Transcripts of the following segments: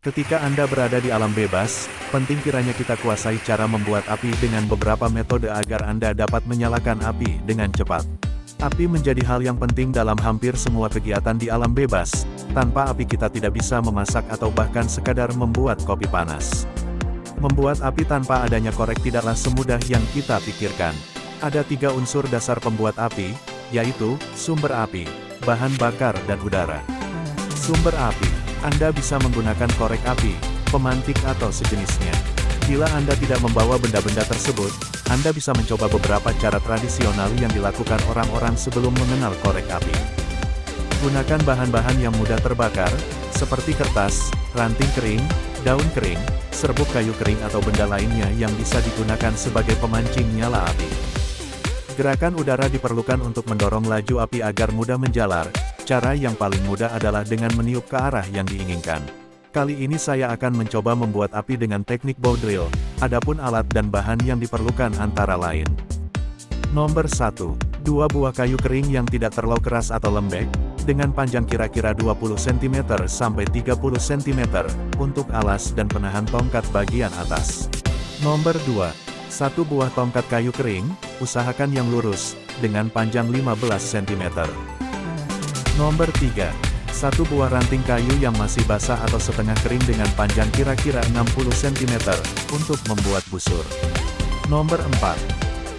Ketika Anda berada di alam bebas, penting kiranya kita kuasai cara membuat api dengan beberapa metode agar Anda dapat menyalakan api dengan cepat. Api menjadi hal yang penting dalam hampir semua kegiatan di alam bebas. Tanpa api kita tidak bisa memasak atau bahkan sekadar membuat kopi panas. Membuat api tanpa adanya korek tidaklah semudah yang kita pikirkan. Ada 3 unsur dasar pembuat api, yaitu sumber api, bahan bakar dan udara. Sumber api. Anda bisa menggunakan korek api, pemantik atau sejenisnya. Bila Anda tidak membawa benda-benda tersebut, Anda bisa mencoba beberapa cara tradisional yang dilakukan orang-orang sebelum mengenal korek api. Gunakan bahan-bahan yang mudah terbakar, seperti kertas, ranting kering, daun kering, serbuk kayu kering atau benda lainnya yang bisa digunakan sebagai pemancing nyala api. Gerakan udara diperlukan untuk mendorong laju api agar mudah menjalar. Cara yang paling mudah adalah dengan meniup ke arah yang diinginkan. Kali ini saya akan mencoba membuat api dengan teknik bow drill. Adapun alat dan bahan yang diperlukan antara lain. Nomor 1. 2 buah kayu kering yang tidak terlalu keras atau lembek, dengan panjang kira-kira 20 cm sampai 30 cm, untuk alas dan penahan tongkat bagian atas. Nomor 2. 1 buah tongkat kayu kering, usahakan yang lurus, dengan panjang 15 cm. Nomor 3. 1 buah ranting kayu yang masih basah atau setengah kering dengan panjang kira-kira 60 cm, untuk membuat busur. Nomor 4.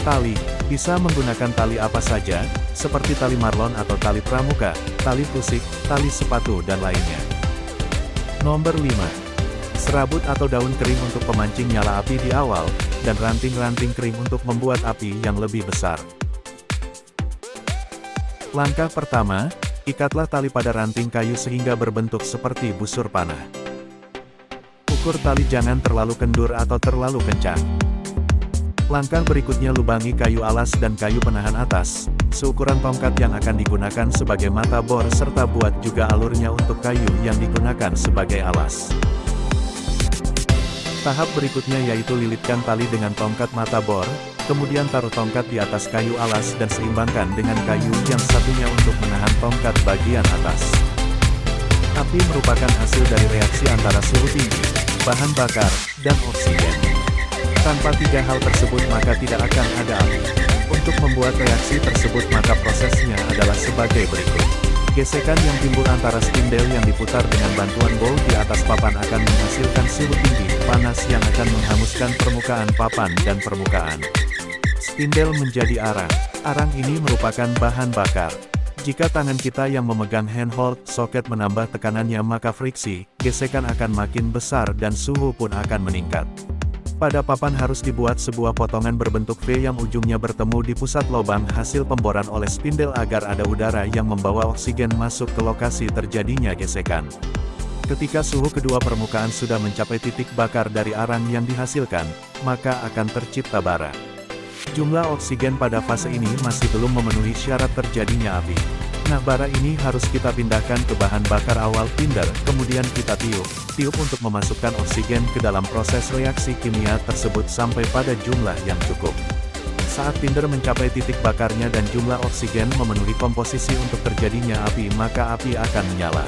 Tali. Bisa menggunakan tali apa saja, seperti tali marlon atau tali pramuka, tali pusik, tali sepatu dan lainnya. Nomor 5. Serabut atau daun kering untuk pemancing nyala api di awal, dan ranting-ranting kering untuk membuat api yang lebih besar. Langkah pertama, ikatlah tali pada ranting kayu sehingga berbentuk seperti busur panah. Ukur tali jangan terlalu kendur atau terlalu kencang. Langkah berikutnya lubangi kayu alas dan kayu penahan atas, seukuran tongkat yang akan digunakan sebagai mata bor serta buat juga alurnya untuk kayu yang digunakan sebagai alas. Tahap berikutnya yaitu lilitkan tali dengan tongkat mata bor, kemudian taruh tongkat di atas kayu alas dan seimbangkan dengan kayu yang satunya untuk menahan tongkat bagian atas. Api merupakan hasil dari reaksi antara suhu tinggi, bahan bakar, dan oksigen. Tanpa 3 hal tersebut maka tidak akan ada api. Untuk membuat reaksi tersebut maka prosesnya adalah sebagai berikut. Gesekan yang timbul antara spindel yang diputar dengan bantuan bowl di atas papan akan menghasilkan suhu tinggi, panas yang akan menghanguskan permukaan papan dan permukaan. Spindel menjadi arang. Arang ini merupakan bahan bakar. Jika tangan kita yang memegang handhold soket menambah tekanannya maka friksi, gesekan akan makin besar dan suhu pun akan meningkat. Pada papan harus dibuat sebuah potongan berbentuk V yang ujungnya bertemu di pusat lubang hasil pemboran oleh spindel agar ada udara yang membawa oksigen masuk ke lokasi terjadinya gesekan. Ketika suhu kedua permukaan sudah mencapai titik bakar dari arang yang dihasilkan, maka akan tercipta bara. Jumlah oksigen pada fase ini masih belum memenuhi syarat terjadinya api. Nah, bara ini harus kita pindahkan ke bahan bakar awal tinder, kemudian kita tiup untuk memasukkan oksigen ke dalam proses reaksi kimia tersebut sampai pada jumlah yang cukup. Saat tinder mencapai titik bakarnya dan jumlah oksigen memenuhi komposisi untuk terjadinya api maka api akan menyala.